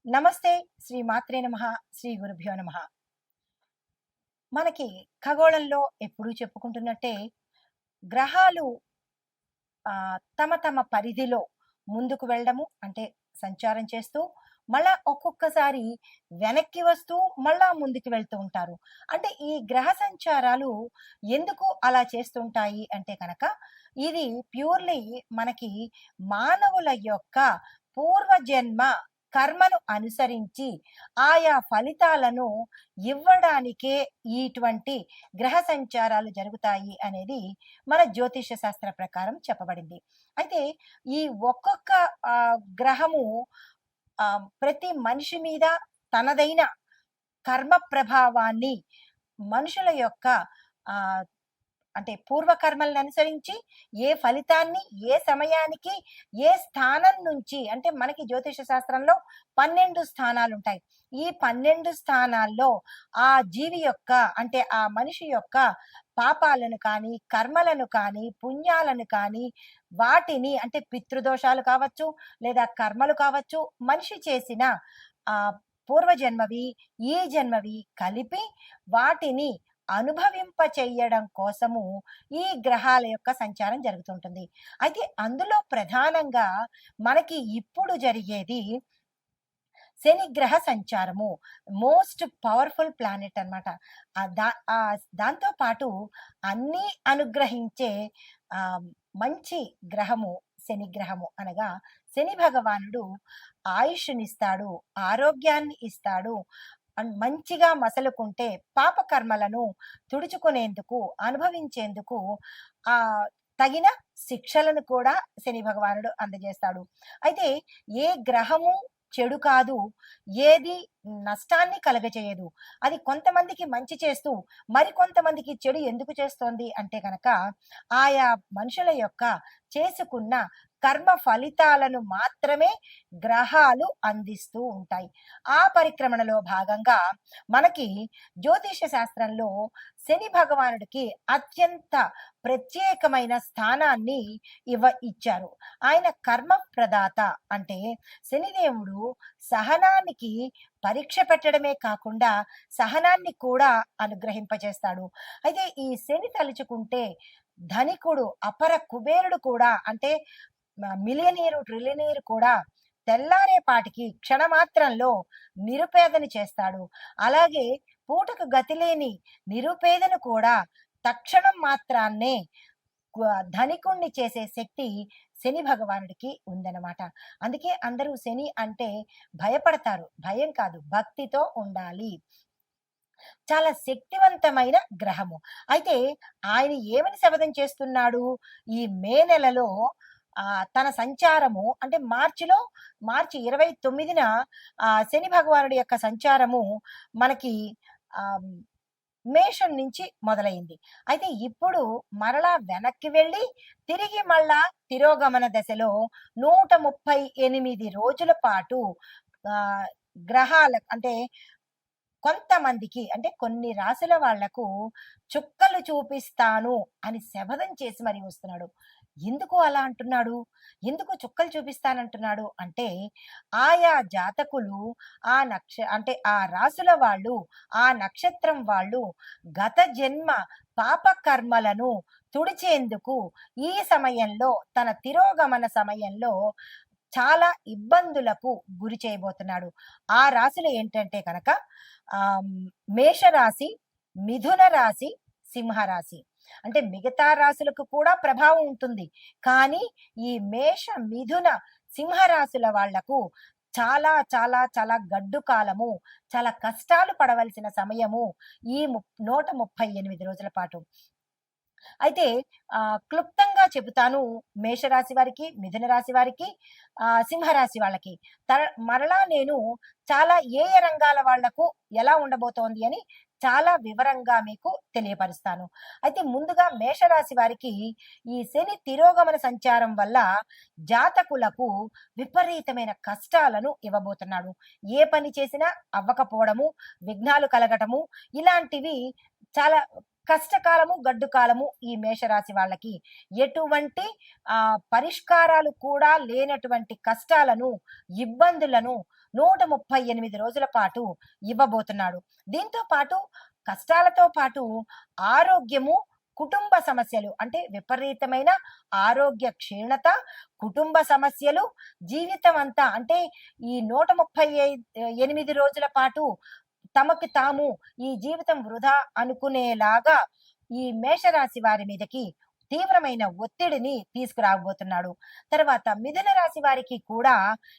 నమస్తే. శ్రీ మాత్రే నమః. శ్రీ గురుభ్యో నమః. మనకి ఖగోళంలో ఎప్పుడూ చెప్పుకుంటున్నట్టే గ్రహాలు తమ తమ పరిధిలో ముందుకు వెళ్ళడము అంటే సంచారం చేస్తూ, మళ్ళా ఒక్కొక్కసారి వెనక్కి వస్తూ, మళ్ళా ముందుకు వెళ్తూ ఉంటారు. అంటే ఈ గ్రహ సంచారాలు ఎందుకు అలా చేస్తుంటాయి అంటే కనుక, ఇది ప్యూర్‌లీ మనకి మానవుల యొక్క పూర్వజన్మ కర్మను అనుసరించి ఆయా ఫలితాలను ఇవ్వడానికే ఇటువంటి గ్రహ సంచారాలు జరుగుతాయి అనేది మన జ్యోతిష శాస్త్ర ప్రకారం చెప్పబడింది. అయితే ఈ ఒక్కొక్క గ్రహము ప్రతి మనిషి మీద తనదైన కర్మ ప్రభావాన్ని మనుషుల యొక్క ఆహ్, అంటే పూర్వకర్మలను అనుసరించి ఏ ఫలితాన్ని, ఏ సమయానికి, ఏ స్థానం నుంచి అంటే మనకి జ్యోతిష శాస్త్రంలో 12 స్థానాలుంటాయి. ఈ 12 స్థానాల్లో ఆ జీవి యొక్క అంటే ఆ మనిషి యొక్క పాపాలను కానీ, కర్మలను కానీ, పుణ్యాలను కానీ, వాటిని అంటే పితృదోషాలు కావచ్చు, లేదా కర్మలు కావచ్చు, మనిషి చేసిన పూర్వజన్మవి, ఈ జన్మవి కలిపి వాటిని అనుభవింప చెయ్యడం కోసము ఈ గ్రహాల యొక్క సంచారం జరుగుతుంటుంది. అయితే అందులో ప్రధానంగా మనకి ఇప్పుడు జరిగేది శని గ్రహ సంచారము. మోస్ట్ పవర్‌ఫుల్ ప్లానెట్ అన్నమాట. దాంతో పాటు అన్నీ అనుగ్రహించే ఆహ్, మంచి గ్రహము శని గ్రహము. అనగా శని భగవానుడు ఆయుష్‌నిస్తాడు, ఆరోగ్యాన్ని ఇస్తాడు. మంచిగా మసలుకుంటే పాపకర్మలను తుడుచుకునేందుకు, అనుభవించేందుకు తగిన శిక్షలను కూడా శని భగవానుడు అందజేస్తాడు. అయితే ఏ గ్రహము చెడు కాదు, ఏది నష్టాన్ని కలగచేయదు. అది కొంతమందికి మంచి చేస్తూ, మరికొంతమందికి చెడు ఎందుకు చేస్తోంది అంటే గనక, ఆయా మనుషుల యొక్క చేసుకున్న కర్మ ఫలితాలను మాత్రమే గ్రహాలు అందిస్తూ ఉంటాయి. ఆ పరిక్రమణలో భాగంగా మనకి జ్యోతిష శాస్త్రంలో శని భగవానుడికి అత్యంత ప్రత్యేకమైన స్థానాన్ని ఇచ్చారు. ఆయన కర్మ ప్రదాత అంటే శనిదేవుడు సహనానికి పరీక్ష పెట్టడమే కాకుండా సహనాన్ని కూడా అనుగ్రహింపచేస్తాడు. అయితే ఈ శని తలుచుకుంటే ధనికుడు అపర కుబేరుడు కూడా అంటే మిలియనీరు ట్రిలియనీరు కూడా తెల్లారేపాటికి క్షణమాత్రంలో నిరుపేదని చేస్తాడు. అలాగే పూటకు గతిలేని నిరుపేదను కూడా తక్షణం మాత్రాన్నే ధనికుణ్ణి చేసే శక్తి శని భగవానుడికి ఉందన్నమాట. అందుకే అందరూ శని అంటే భయపడతారు. భయం కాదు, భక్తితో ఉండాలి. చాలా శక్తివంతమైన గ్రహము. అయితే ఆయన ఏమని శపథం చేస్తున్నాడు? ఈ మే నెలలో తన సంచారము అంటే మార్చి 29న శని భగవానుడి యొక్క సంచారము మనకి ఆహ్, మేషం నుంచి మొదలైంది. అయితే ఇప్పుడు మరలా వెనక్కి వెళ్ళి తిరిగి మళ్ళా తిరోగమన దశలో 138 రోజుల పాటు గ్రహాల అంటే కొంతమందికి అంటే కొన్ని రాశుల వాళ్లకు చుక్కలు చూపిస్తాను అని శపథం చేసి మరి వస్తున్నాడు. ఎందుకు అలా అంటున్నాడు? ఎందుకు చుక్కలు చూపిస్తానంటున్నాడు అంటే, ఆయా జాతకులు అంటే ఆ రాశుల వాళ్ళు, ఆ నక్షత్రం వాళ్ళు గత జన్మ పాప కర్మలను తుడిచేందుకు ఈ సమయంలో తన తిరోగమన సమయంలో చాలా ఇబ్బందులకు గురి చేయబోతున్నాడు. ఆ రాశులు ఏంటంటే కనుక మేషరాశి, మిథున రాశి, సింహరాశి. అంటే మిగతా రాశులకు కూడా ప్రభావం ఉంటుంది. కానీ ఈ మేష, మిథున, సింహరాశుల వాళ్లకు చాలా చాలా చాలా గడ్డు కాలము, చాలా కష్టాలు పడవలసిన సమయము ఈ 138 రోజుల పాటు. అయితే క్లుప్తంగా చెబుతాను మేషరాశి వారికి, మిథున రాశి వారికి, సింహరాశి వాళ్ళకి. మరలా నేను చాలా ఏ ఏ రంగాల వాళ్లకు ఎలా ఉండబోతోంది అని చాలా వివరంగా మీకు తెలియపరుస్తాను. అయితే ముందుగా మేషరాశి వారికి ఈ శని తిరోగమన సంచారం వల్ల జాతకులకు విపరీతమైన కష్టాలను ఇవ్వబోతున్నాడు. ఏ పని చేసినా అవ్వకపోవడము, విఘ్నాలు కలగటము ఇలాంటివి చాలా కష్టకాలము, గడ్డు కాలము ఈ మేషరాశి వాళ్ళకి. ఎటువంటి పరిష్కారాలు కూడా లేనటువంటి కష్టాలను, ఇబ్బందులను 138 రోజుల పాటు ఇవ్వబోతున్నాడు. దీంతో పాటు కష్టాలతో పాటు ఆరోగ్యము, కుటుంబ సమస్యలు అంటే విపరీతమైన ఆరోగ్య క్షీణత, కుటుంబ సమస్యలు, జీవితం అంతా అంటే ఈ 138 రోజుల పాటు తమకు తాము ఈ జీవితం వృధా అనుకునేలాగా ఈ మేషరాశి వారి మీదకి తీవ్రమైన ఒత్తిడిని తీసుకురాబోతున్నాడు. తర్వాత మిథున రాశి వారికి కూడా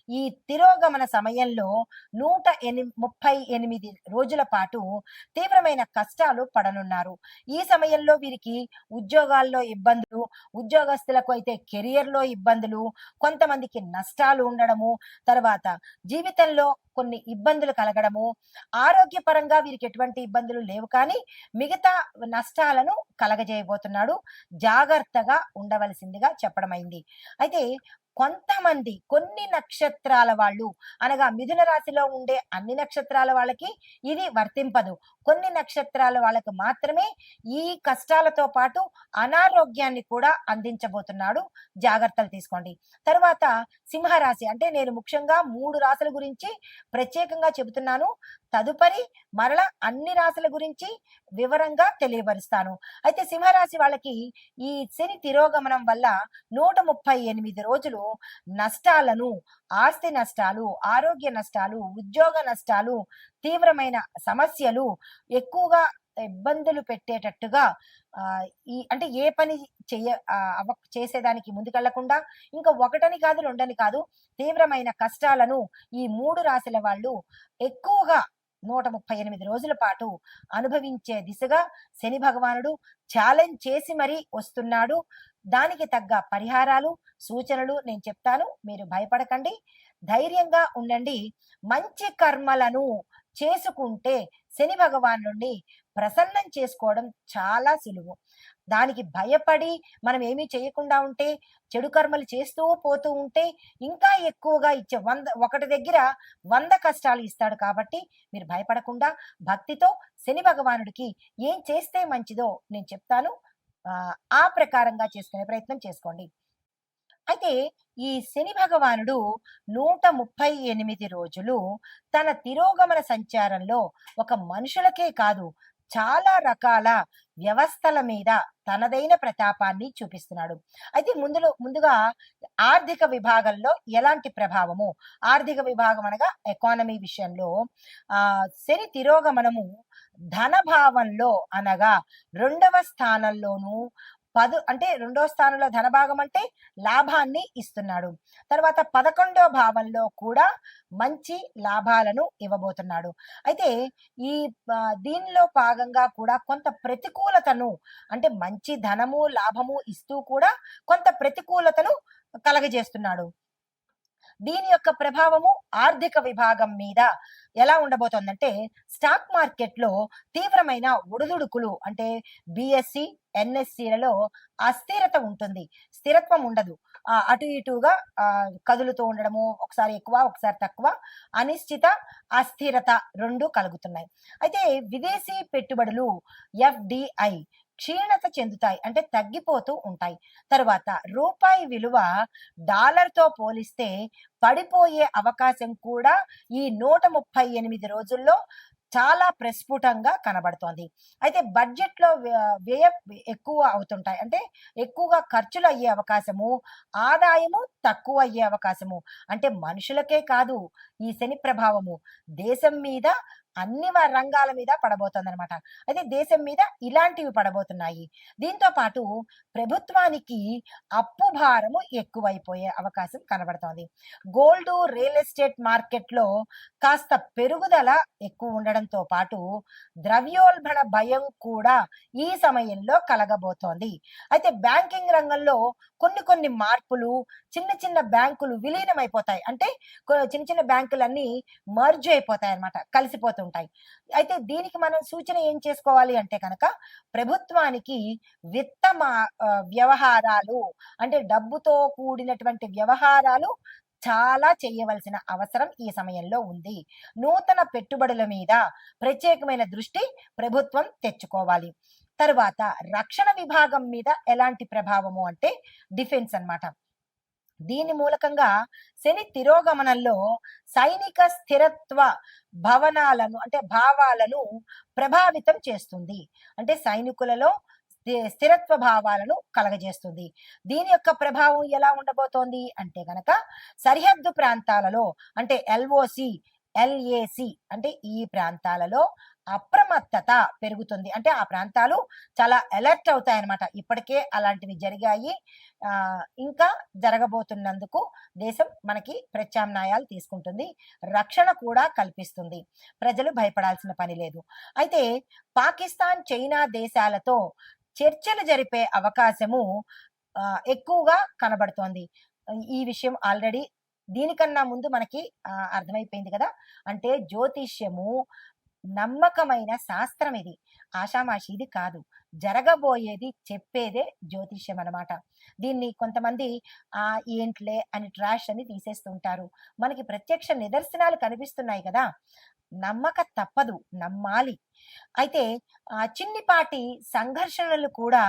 ఈ తిరోగమన సమయంలో 138 రోజుల పాటు తీవ్రమైన కష్టాలు పడనున్నారు. ఈ సమయంలో వీరికి ఉద్యోగాల్లో ఇబ్బందులు, ఉద్యోగస్తులకు అయితే కెరియర్‌లో ఇబ్బందులు, కొంతమందికి నష్టాలు ఉండడము, తర్వాత జీవితంలో కొన్ని ఇబ్బందులు కలగడము, ఆరోగ్యపరంగా వీరికి ఎటువంటి ఇబ్బందులు లేవు కానీ మిగతా నష్టాలను కలగజేయబోతున్నాడు. జాగ్రత్తగా ఉండవలసిందిగా చెప్పడమైంది. అయితే కొంతమంది కొన్ని నక్షత్రాల వాళ్ళు అనగా మిథున రాశిలో ఉండే అన్ని నక్షత్రాల వాళ్ళకి ఇది వర్తింపదు. కొన్ని నక్షత్రాల వాళ్ళకి మాత్రమే ఈ కష్టాలతో పాటు అనారోగ్యాన్ని కూడా అందించబోతున్నాడు. జాగ్రత్తలు తీసుకోండి. తర్వాత సింహరాశి అంటే నేను ముఖ్యంగా 3 రాశుల గురించి ప్రత్యేకంగా చెబుతున్నాను. తదుపరి మరల అన్ని రాశుల గురించి వివరంగా తెలియపరుస్తాను. అయితే సింహరాశి వాళ్ళకి ఈ శని తిరోగమనం వల్ల 138 రోజులు నష్టాలను, ఆస్తి నష్టాలు, ఆరోగ్య నష్టాలు, ఉద్యోగ నష్టాలు, తీవ్రమైన సమస్యలు, ఎక్కువగా ఇబ్బందులు పెట్టేటట్టుగా ఈ అంటే ఏ పని చేసేదానికి ముందుకెళ్లకుండా ఇంకా ఒకటని కాదు, రెండని కాదు, తీవ్రమైన కష్టాలను ఈ 3 రాశుల వాళ్ళు ఎక్కువగా 138 రోజుల పాటు అనుభవించే దిశగా శని భగవానుడు ఛాలెంజ్ చేసి మరీ వస్తున్నాడు. దానికి తగ్గ పరిహారాలు, సూచనలు నేను చెప్తాను. మీరు భయపడకండి. ధైర్యంగా ఉండండి. మంచి కర్మలను చేసుకుంటే శని భగవాన్ నుండి ప్రసన్నం చేసుకోవడం చాలా సులువు. దానికి భయపడి మనం ఏమీ చేయకుండా ఉంటే, చెడు కర్మలు చేస్తూ పోతూ ఉంటే ఇంకా ఎక్కువగా ఇచ్చే ఒకటి దగ్గర 100 కష్టాలు ఇస్తాడు. కాబట్టి మీరు భయపడకుండా భక్తితో శని భగవానుడికి ఏం చేస్తే మంచిదో నేను చెప్తాను. ఆ ప్రకారంగా చేసుకునే ప్రయత్నం చేసుకోండి. అయితే ఈ శని భగవానుడు 138 రోజులు తన తిరోగమన సంచారంలో ఒక మనుషులకే కాదు చాలా రకాల వ్యవస్థల మీద తనదైన ప్రతాపాన్ని చూపిస్తున్నాడు. అయితే ముందుగా ఆర్థిక విభాగంలో ఎలాంటి ప్రభావము, ఆర్థిక విభాగం అనగా ఎకానమీ విషయంలో శని తిరోగమనము ధనభావంలో అనగా 2వ స్థానంలోను అంటే 2వ స్థానంలో ధనభాగం అంటే లాభాన్ని ఇస్తున్నాడు. తర్వాత 11వ భావంలో కూడా మంచి లాభాలను ఇవ్వబోతున్నాడు. అయితే ఈ దీనిలో భాగంగా కూడా కొంత ప్రతికూలతను అంటే మంచి ధనము, లాభము ఇస్తూ కూడా కొంత ప్రతికూలతను కలగజేస్తున్నాడు. దీని యొక్క ప్రభావము ఆర్థిక విభాగం మీద ఎలా ఉండబోతోందంటే స్టాక్ మార్కెట్ లో తీవ్రమైన ఒడిదుడుకులు అంటే బిఎస్సి, ఎన్ఎస్సిలలో అస్థిరత ఉంటుంది. స్థిరత్వం ఉండదు. అటు ఇటుగా కదులుతూ ఉండడము, ఒకసారి ఎక్కువ ఒకసారి తక్కువ, అనిశ్చిత, అస్థిరత 2 కలుగుతున్నాయి. అయితే విదేశీ పెట్టుబడులు ఎఫ్డిఐ క్షీణత చెందుతాయి అంటే తగ్గిపోతూ ఉంటాయి. తర్వాత రూపాయి విలువ డాలర్తో పోలిస్తే పడిపోయే అవకాశం కూడా ఈ 138 రోజుల్లో చాలా ప్రస్ఫుటంగా కనబడుతోంది. అయితే బడ్జెట్ లో వ్యయం ఎక్కువ అవుతుంటాయి అంటే ఎక్కువగా ఖర్చులు అయ్యే అవకాశము, ఆదాయము తక్కువ అయ్యే అవకాశము. అంటే మనుషులకే కాదు ఈ శని ప్రభావము దేశం మీద అన్ని రంగాల మీద పడబోతుంది అనమాట. అయితే దేశం మీద ఇలాంటివి పడబోతున్నాయి. దీంతో పాటు ప్రభుత్వానికి అప్పు భారము ఎక్కువైపోయే అవకాశం కనబడుతోంది. గోల్డ్, రియల్ ఎస్టేట్ మార్కెట్ లో కాస్త పెరుగుదల ఎక్కువ ఉండడంతో పాటు ద్రవ్యోల్బణ భయం కూడా ఈ సమయంలో కలగబోతోంది. అయితే బ్యాంకింగ్ రంగంలో కొన్ని మార్పులు, చిన్న చిన్న బ్యాంకులు విలీనమైపోతాయి అంటే చిన్న చిన్న బ్యాంకులన్నీ మర్జ్ అయిపోతాయి అన్నమాట, కలిసిపోతుంటాయి. అయితే దీనికి మనం సూచన ఏం చేసుకోవాలి అంటే కనుక ప్రభుత్వానికి విత్త వ్యవహారాలు అంటే డబ్బుతో కూడినటువంటి వ్యవహారాలు చాలా చేయవలసిన అవసరం ఈ సమయంలో ఉంది. నూతన పెట్టుబడుల మీద ప్రత్యేకమైన దృష్టి ప్రభుత్వం తెచ్చుకోవాలి. తరువాత రక్షణ విభాగం మీద ఎలాంటి ప్రభావము అంటే డిఫెన్స్ అన్నమాట. దీని మూలకంగా శని తిరోగమనంలో సైనిక స్థిరత్వ భవనాలను అంటే భావాలను ప్రభావితం చేస్తుంది. అంటే సైనికులలో స్థిరత్వ భావాలను కలగజేస్తుంది. దీని యొక్క ప్రభావం ఎలా ఉండబోతోంది అంటే గనక సరిహద్దు ప్రాంతాలలో అంటే ఎల్ఓసి, ఎల్ఏసి అంటే ఈ ప్రాంతాలలో అప్రమత్తత పెరుగుతుంది. అంటే ఆ ప్రాంతాలు చాలా అలర్ట్ అవుతాయన్నమాట. ఇప్పటికే అలాంటివి జరిగాయి. ఇంకా జరగబోతున్నందుకు దేశం మనకి ప్రత్యామ్నాయాలు తీసుకుంటుంది. రక్షణ కూడా కల్పిస్తుంది. ప్రజలు భయపడాల్సిన పని లేదు. అయితే పాకిస్తాన్, చైనా దేశాలతో చర్చలు జరిపే అవకాశము ఎక్కువగా కనబడుతోంది. ఈ విషయం ఆల్రెడీ దీనికన్నా ముందు మనకి అర్థమైపోయింది కదా. అంటే జ్యోతిష్యము నమ్మకమైన శాస్త్రం ఇది. ఆషామాషిది కాదు. జరగబోయేది చెప్పేదే జ్యోతిష్యం అనమాట. దీన్ని కొంతమంది ఏంట్లే అని ట్రాష్ అని తీసేస్తుంటారు. మనకి ప్రత్యక్ష నిదర్శనాలు కనిపిస్తున్నాయి కదా. నమ్మక తప్పదు, నమ్మాలి. అయితే చిన్నిపాటి సంఘర్షణలు కూడా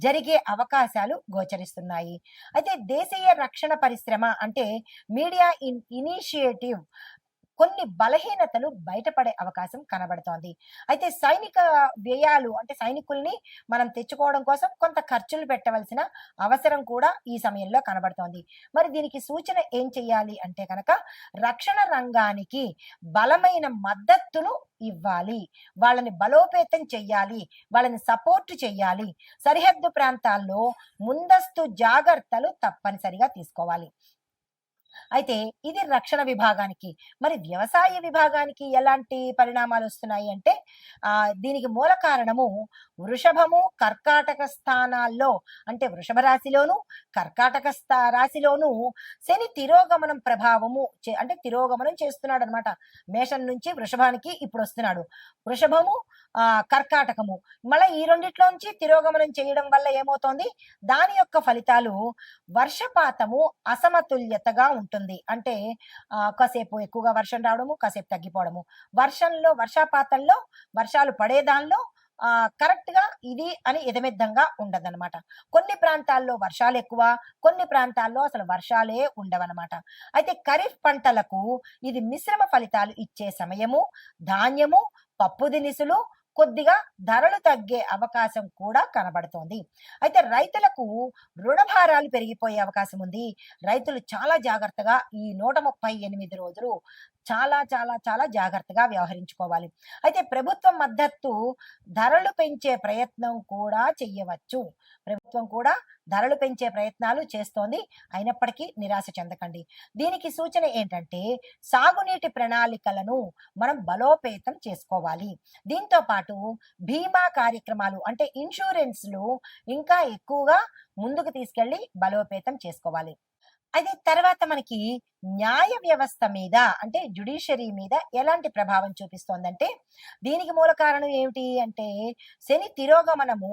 జరిగే అవకాశాలు గోచరిస్తున్నాయి. అయితే దేశీయ రక్షణ పరిశ్రమ అంటే మీడియా ఇనిషియేటివ్ కొన్ని బలహీనతలు బయటపడే అవకాశం కనబడుతోంది. అయితే సైనిక వ్యయాలు అంటే సైనికుల్ని మనం తెచ్చుకోవడం కోసం కొంత ఖర్చులు పెట్టవలసిన అవసరం కూడా ఈ సమయంలో కనబడుతోంది. మరి దీనికి సూచన ఏం చెయ్యాలి అంటే కనుక రక్షణ రంగానికి బలమైన మద్దతును ఇవ్వాలి. వాళ్ళని బలోపేతం చెయ్యాలి. వాళ్ళని సపోర్ట్ చెయ్యాలి. సరిహద్దు ప్రాంతాల్లో ముందస్తు జాగ్రత్తలు తప్పనిసరిగా తీసుకోవాలి. అయితే ఇది రక్షణ విభాగానికి. మరి వ్యవసాయ విభాగానికి ఎలాంటి పరిణామాలు వస్తున్నాయి అంటే దీనికి మూల కారణము వృషభము, కర్కాటక స్థానాల్లో అంటే వృషభ రాశిలోను, కర్కాటక రాశిలోను శని తిరోగమనం ప్రభావము అంటే తిరోగమనం చేస్తున్నాడు అనమాట. మేషం నుంచి వృషభానికి ఇప్పుడు వస్తున్నాడు. వృషభము, కర్కాటకము మళ్ళీ ఈ రెండిట్లోంచి తిరోగమనం చేయడం వల్ల ఏమవుతోంది, దాని యొక్క ఫలితాలు వర్షపాతము అసమతుల్యతగా ఉంటుంది. అంటే కాసేపు ఎక్కువగా వర్షం రావడము, కాసేపు తగ్గిపోవడము. వర్షపాతంలో వర్షాలు పడే దానిలో కరెక్ట్ గా ఇది అని ఎదమిద్దంగా ఉండదన్నమాట. కొన్ని ప్రాంతాల్లో వర్షాలు ఎక్కువ, కొన్ని ప్రాంతాల్లో అసలు వర్షాలే ఉండవన్నమాట. అయితే ఖరీఫ్ పంటలకు ఇది మిశ్రమ ఫలితాలు ఇచ్చే సమయము. ధాన్యము, పప్పు దినుసులు కొద్దిగా ధరలు తగ్గే అవకాశం కూడా కనబడుతోంది. అయితే రైతులకు రుణభారాలు పెరిగిపోయే అవకాశం ఉంది. రైతులు చాలా జాగ్రత్తగా ఈ 138 రోజులు చాలా చాలా చాలా జాగ్రత్తగా వ్యవహరించుకోవాలి. అయితే ప్రభుత్వం మద్దతు ధరలు పెంచే ప్రయత్నం కూడా చెయ్యవచ్చు. ప్రభుత్వం కూడా ధరలు పెంచే ప్రయత్నాలు చేస్తోంది. అయినప్పటికీ నిరాశ చెందకండి. దీనికి సూచన ఏంటంటే సాగునీటి ప్రణాళికలను మనం బలోపేతం చేసుకోవాలి. దీంతో పాటు బీమా కార్యక్రమాలు అంటే ఇన్సూరెన్స్లు ఇంకా ఎక్కువగా ముందుకు తీసుకెళ్లి బలోపేతం చేసుకోవాలి. అయితే తర్వాత మనకి న్యాయ వ్యవస్థ మీద అంటే జ్యుడిషియరీ మీద ఎలాంటి ప్రభావం చూపిస్తోందంటే దీనికి మూల కారణం ఏమిటి అంటే శని తిరోగమనము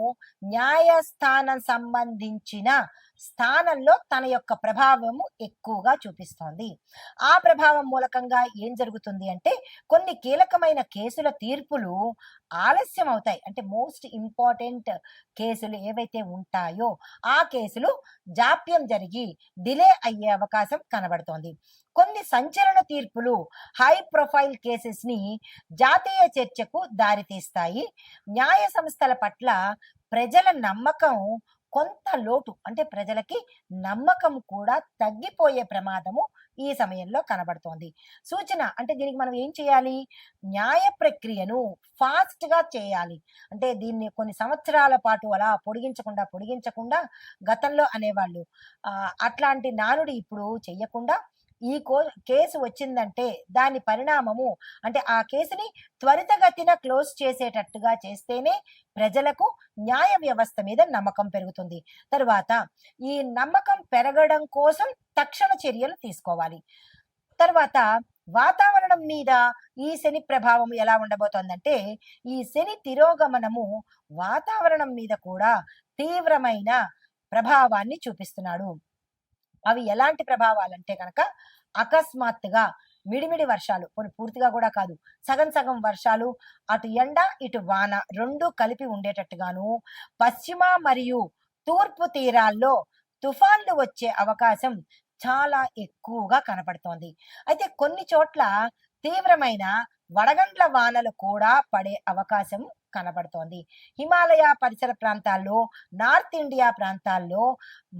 న్యాయస్థానం సంబంధించిన స్థానంలో తన యొక్క ప్రభావము ఎక్కువగా చూపిస్తోంది. ఆ ప్రభావం మూలకంగా ఏం జరుగుతుంది అంటే కొన్ని కీలకమైన కేసుల తీర్పులు ఆలస్యం అవుతాయి. అంటే మోస్ట్ ఇంపార్టెంట్ కేసులు ఏవైతే ఉంటాయో ఆ కేసులు జాప్యం జరిగి డిలే అయ్యే అవకాశం కనబడుతోంది. కొన్ని సంచలన తీర్పులు హై ప్రొఫైల్ కేసెస్ ని జాతీయ చర్చకు దారితీస్తాయి. న్యాయ సంస్థల పట్ల ప్రజల నమ్మకం కొంత లోటు అంటే ప్రజలకి నమ్మకం కూడా తగ్గిపోయే ప్రమాదము ఈ సమయంలో కనబడుతోంది. సూచన అంటే దీనికి మనం ఏం చేయాలి, న్యాయ ప్రక్రియను ఫాస్ట్ గా చేయాలి. అంటే దీన్ని కొన్ని సంవత్సరాల పాటు అలా పొడిగించకుండా గతంలో అనేవాళ్ళు అట్లాంటి నానుడి ఇప్పుడు చెయ్యకుండా ఈ కేసు వచ్చిందంటే దాని పరిణామము అంటే ఆ కేసుని త్వరితగతిన క్లోజ్ చేసేటట్టుగా చేస్తేనే ప్రజలకు న్యాయ వ్యవస్థ మీద నమ్మకం పెరుగుతుంది. తరువాత ఈ నమ్మకం పెరగడం కోసం తక్షణ చర్యలు తీసుకోవాలి. తర్వాత వాతావరణం మీద ఈ శని ప్రభావం ఎలా ఉండబోతోందంటే ఈ శని తిరోగమనము వాతావరణం మీద కూడా తీవ్రమైన ప్రభావాన్ని చూపిస్తున్నాడు. అవి ఎలాంటి ప్రభావాలంటే కనుక అకస్మాత్తుగా మిడిమిడి వర్షాలు, పూర్తిగా కూడా కాదు, సగం సగం వర్షాలు, అటు ఎండ ఇటు వాన రెండు కలిపి ఉండేటట్టుగాను, పశ్చిమ మరియు తూర్పు తీరాల్లో తుఫాన్లు వచ్చే అవకాశం చాలా ఎక్కువగా కనపడుతోంది. అయితే కొన్ని చోట్ల తీవ్రమైన వడగండ్ల వానలు కూడా పడే అవకాశం కనబడుతోంది. హిమాలయ పరిసర ప్రాంతాల్లో, నార్త్ ఇండియా ప్రాంతాల్లో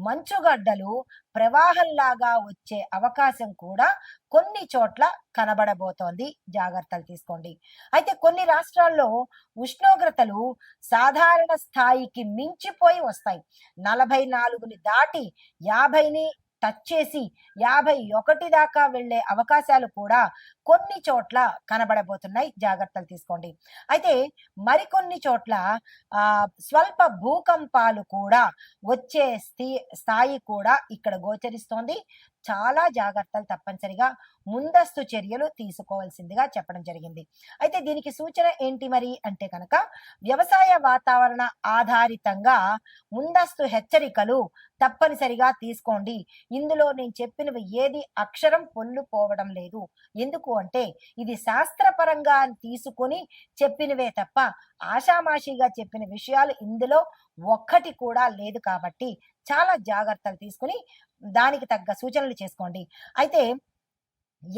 మంచుగడ్డలు ప్రవాహంలాగా వచ్చే అవకాశం కూడా కొన్ని చోట్ల కనబడబోతోంది. జాగ్రత్తలు తీసుకోండి. అయితే కొన్ని రాష్ట్రాల్లో ఉష్ణోగ్రతలు సాధారణ స్థాయికి మించిపోయి వస్తాయి. 44ని దాటి 50ని టచ్ చేసి 51 దాకా వెళ్ళే అవకాశాలు కూడా కొన్ని చోట్ల కనబడబోతున్నాయి. జాగ్రత్తలు తీసుకోండి. అయితే మరికొన్ని చోట్ల స్వల్ప భూకంపాలు కూడా వచ్చే స్థాయి కూడా ఇక్కడ గోచరిస్తోంది. చాలా జాగ్రత్తలు తప్పనిసరిగా ముందస్తు చర్యలు తీసుకోవాల్సిందిగా చెప్పడం జరిగింది. అయితే దీనికి సూచన ఏంటి మరి అంటే కనుక వ్యవసాయ వాతావరణ ఆధారితంగా ముందస్తు హెచ్చరికలు తప్పనిసరిగా తీసుకోండి. ఇందులో నేను చెప్పినవి ఏది అక్షరం పొల్లు పోవడం లేదు. ఎందుకు అంటే ఇది శాస్త్రపరంగా తీసుకొని చెప్పినవే తప్ప ఆషామాషిగా చెప్పిన విషయాలు ఇందులో ఒక్కటి కూడా లేదు. కాబట్టి చాలా జాగ్రత్తలు తీసుకుని దానికి తగ్గ సూచనలు చేసుకోండి. అయితే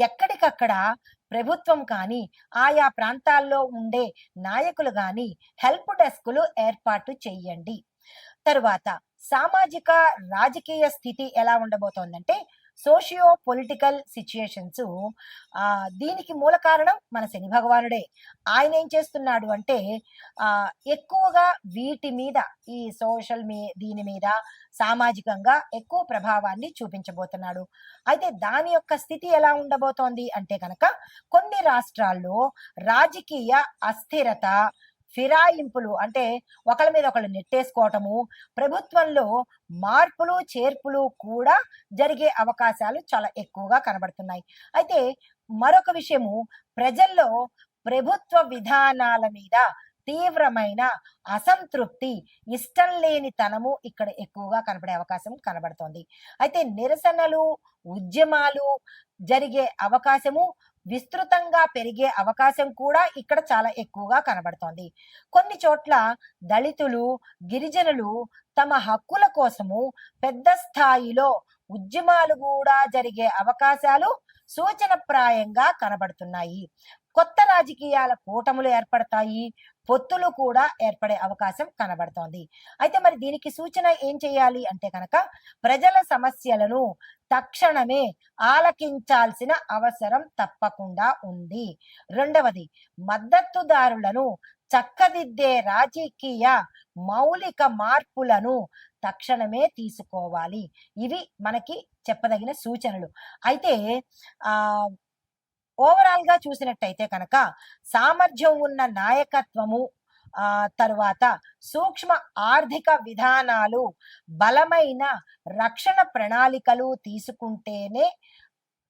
ఎక్కడికక్కడ ప్రభుత్వం కానీ ఆయా ప్రాంతాల్లో ఉండే నాయకులు కానీ హెల్ప్ డెస్కులు ఏర్పాటు చెయ్యండి. తరువాత సామాజిక రాజకీయ స్థితి ఎలా ఉండబోతోందంటే సోషియో పొలిటికల్ సిచ్యుయేషన్స్, దీనికి మూల కారణం మన శని భగవానుడే. ఆయన ఏం చేస్తున్నాడు అంటే ఎక్కువగా వీటి మీద, ఈ దీని మీద సామాజికంగా ఎక్కువ ప్రభావాన్ని చూపించబోతున్నాడు. అయితే దాని యొక్క స్థితి ఎలా ఉండబోతోంది అంటే కనుక కొన్ని రాష్ట్రాల్లో రాజకీయ అస్థిరత, ఫిరాయింపులు అంటే ఒకళ్ళ మీద ఒకళ్ళు నెట్టేసుకోవటము, ప్రభుత్వంలో మార్పులు చేర్పులు కూడా జరిగే అవకాశాలు చాలా ఎక్కువగా కనబడుతున్నాయి. అయితే మరొక విషయము, ప్రజల్లో ప్రభుత్వ విధానాల మీద తీవ్రమైన అసంతృప్తి, ఇష్టం లేని తనము ఇక్కడ ఎక్కువగా కనబడే అవకాశం కనబడుతోంది. అయితే నిరసనలు, ఉద్యమాలు జరిగే అవకాశము, విస్తృతంగా పెరిగే అవకాశం కూడా ఇక్కడ చాలా ఎక్కువగా కనబడుతోంది. కొన్ని చోట్ల దళితులు, గిరిజనులు తమ హక్కుల కోసము పెద్ద స్థాయిలో ఉద్యమాలు కూడా జరిగే అవకాశాలు సూచనప్రాయంగా కనబడుతున్నాయి. కొత్త రాజకీయాల కూటములు ఏర్పడతాయి, పొత్తులు కూడా ఏర్పడే అవకాశం కనబడుతోంది. అయితే మరి దీనికి సూచన ఏం చేయాలి అంటే కనుక ప్రజల సమస్యలను తక్షణమే ఆలకించాల్సిన అవసరం తప్పకుండా ఉంది. రెండవది, మద్దతుదారులను చక్కదిద్దే రాజకీయ మౌలిక మార్పులను తక్షణమే తీసుకోవాలి. ఇవి మనకి చెప్పదగిన సూచనలు. అయితే ఓవరాల్ గా చూసినట్టయితే కనుక సామర్థ్యం ఉన్న నాయకత్వము, తరువాత సూక్ష్మ ఆర్థిక విధానాలు, బలమైన రక్షణ ప్రణాళికలు తీసుకుంటేనే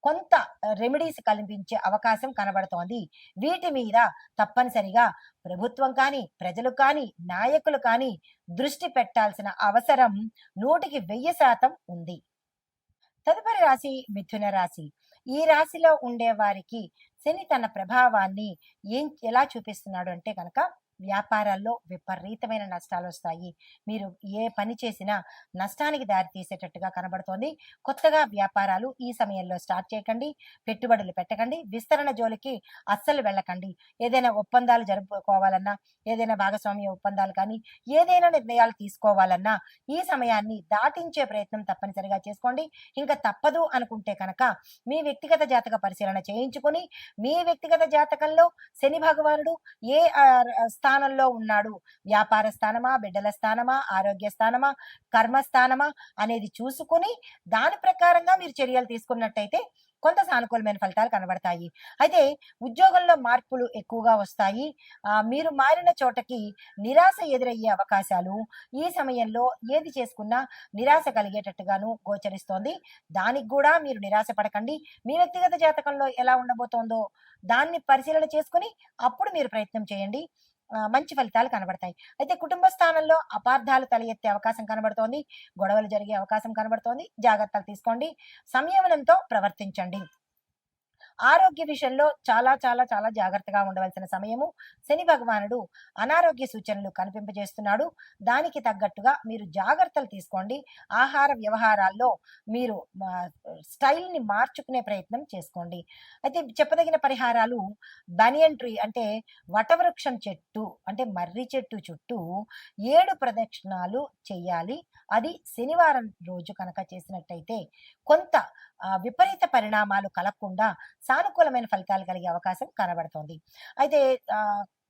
కొంత రెమెడీస్ కల్పించే అవకాశం కనబడుతోంది. వీటి మీద తప్పనిసరిగా ప్రభుత్వం కానీ, ప్రజలు కానీ, నాయకులు కానీ దృష్టి పెట్టాల్సిన అవసరం 100% ఉంది. తదుపరి రాశి మిథున రాశి. ఈ రాశిలో ఉండే వారికి శని తన ప్రభావాన్ని ఎలా చూపిస్తున్నాడు అంటే కనుక వ్యాపారాల్లో విపరీతమైన నష్టాలు వస్తాయి. మీరు ఏ పని చేసినా నష్టానికి దారి తీసేటట్టుగా కనబడుతోంది. కొత్తగా వ్యాపారాలు ఈ సమయంలో స్టార్ట్ చేయకండి, పెట్టుబడులు పెట్టకండి, విస్తరణ జోలికి అస్సలు వెళ్ళకండి. ఏదైనా ఒప్పందాలు జరుపుకోవాలన్నా, ఏదైనా భాగస్వామ్య ఒప్పందాలు కానీ, ఏదైనా నిర్ణయాలు తీసుకోవాలన్నా ఈ సమయాన్ని దాటించే ప్రయత్నం తప్పనిసరిగా చేసుకోండి. ఇంకా తప్పదు అనుకుంటే కనుక మీ వ్యక్తిగత జాతక పరిశీలన చేయించుకొని, మీ వ్యక్తిగత జాతకంలో శని భగవానుడు ఏ స్థానంలో ఉన్నాడు, వ్యాపార స్థానమా, బిడ్డల స్థానమా, ఆరోగ్య స్థానమా, కర్మస్థానమా అనేది చూసుకుని దాని ప్రకారంగా మీరు చర్యలు తీసుకున్నట్టయితే కొంత సానుకూలమైన ఫలితాలు కనబడతాయి. అయితే ఉద్యోగంలో మార్పులు ఎక్కువగా వస్తాయి. మీరు మారిన చోటకి నిరాశ ఎదురయ్యే అవకాశాలు ఈ సమయంలో ఏది చేసుకున్నా నిరాశ కలిగేటట్టుగాను గోచరిస్తోంది. దానికి కూడా మీరు నిరాశ పడకండి. మీ వ్యక్తిగత జాతకంలో ఎలా ఉండబోతోందో దాన్ని పరిశీలన చేసుకుని అప్పుడు మీరు ప్రయత్నం చేయండి. మంచి ఫలితాలు కనబడతాయి. అయితే కుటుంబ స్థానంలో అపార్థాలు తల ఎత్తే అవకాశం కనబడుతోంది, గొడవలు జరిగే అవకాశం కనబడుతోంది. జాగ్రత్తలు తీసుకోండి, సంయమనంతో ప్రవర్తించండి. ఆరోగ్య విషయంలో చాలా చాలా చాలా జాగ్రత్తగా ఉండవలసిన సమయము. శని భగవానుడు అనారోగ్య సూచనలు కనిపింపజేస్తున్నాడు. దానికి తగ్గట్టుగా మీరు జాగ్రత్తలు తీసుకోండి. ఆహార వ్యవహారాల్లో మీరు స్టైల్‌ని మార్చుకునే ప్రయత్నం చేసుకోండి. అయితే చెప్పదగిన పరిహారాలు బనియన్ ట్రీ అంటే వటవృక్షం చెట్టు అంటే మర్రి చెట్టు చుట్టూ 7 ప్రదక్షిణాలు చెయ్యాలి. అది శనివారం రోజు కనుక చేసినట్టయితే కొంత విపరీత పరిణామాలు కలగకుండా సానుకూలమైన ఫలితాలు కలిగే అవకాశం కనబడుతోంది. అయితే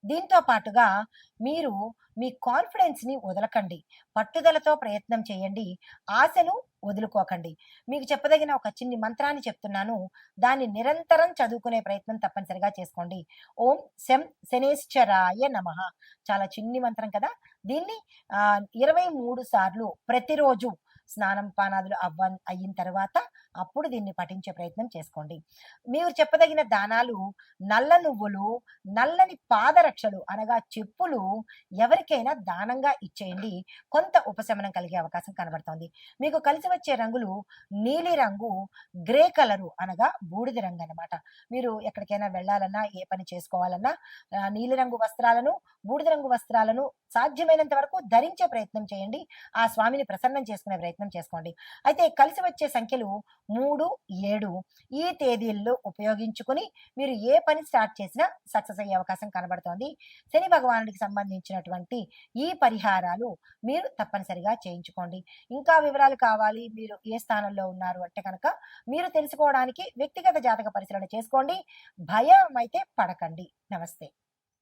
దీంతో పాటుగా మీరు మీ కాన్ఫిడెన్స్‌ని వదలకండి. పట్టుదలతో ప్రయత్నం చేయండి. ఆశను వదులుకోకండి. మీకు చెప్పదగిన ఒక చిన్ని మంత్రాన్ని చెప్తున్నాను. దాన్ని నిరంతరం చదువుకునే ప్రయత్నం తప్పనిసరిగా చేసుకోండి. ఓం శం శనేశ్వరాయ నమః. చాలా చిన్ని మంత్రం కదా! దీన్ని 23 సార్లు ప్రతిరోజు స్నానం, పానాదులు అయిన తర్వాత అప్పుడు దీన్ని పఠించే ప్రయత్నం చేసుకోండి. మీరు చెప్పదగిన దానాలు నల్ల నువ్వులు, నల్లని పాదరక్షలు అనగా చెప్పులు ఎవరికైనా దానంగా ఇచ్చేయండి. కొంత ఉపశమనం కలిగే అవకాశం కనబడుతోంది. మీకు కలిసి వచ్చే రంగులు నీలి రంగు, గ్రే కలరు అనగా బూడిద రంగు అన్నమాట. మీరు ఎక్కడికైనా వెళ్ళాలన్నా, ఏ పని చేసుకోవాలన్నా నీలిరంగు వస్త్రాలను, బూడిద రంగు వస్త్రాలను సాధ్యమైనంత వరకు ధరించే ప్రయత్నం చేయండి. ఆ స్వామిని ప్రసన్నం చేసుకునే ప్రయత్నం చేసుకోండి. అయితే కలిసి వచ్చే సంఖ్యలు 3, 7 ఈ తేదీల్లో ఉపయోగించుకుని మీరు ఏ పని స్టార్ట్ చేసినా సక్సెస్ అయ్యే అవకాశం కనబడుతోంది. శని భగవానుడికి సంబంధించినటువంటి ఈ పరిహారాలు మీరు తప్పనిసరిగా చేయించుకోండి. ఇంకా వివరాలు కావాలి, మీరు ఏ స్థానంలో ఉన్నారు అంటే కనుక మీరు తెలుసుకోవడానికి వ్యక్తిగత జాతక పరిశీలన చేసుకోండి. భయం అయితే పడకండి. నమస్తే.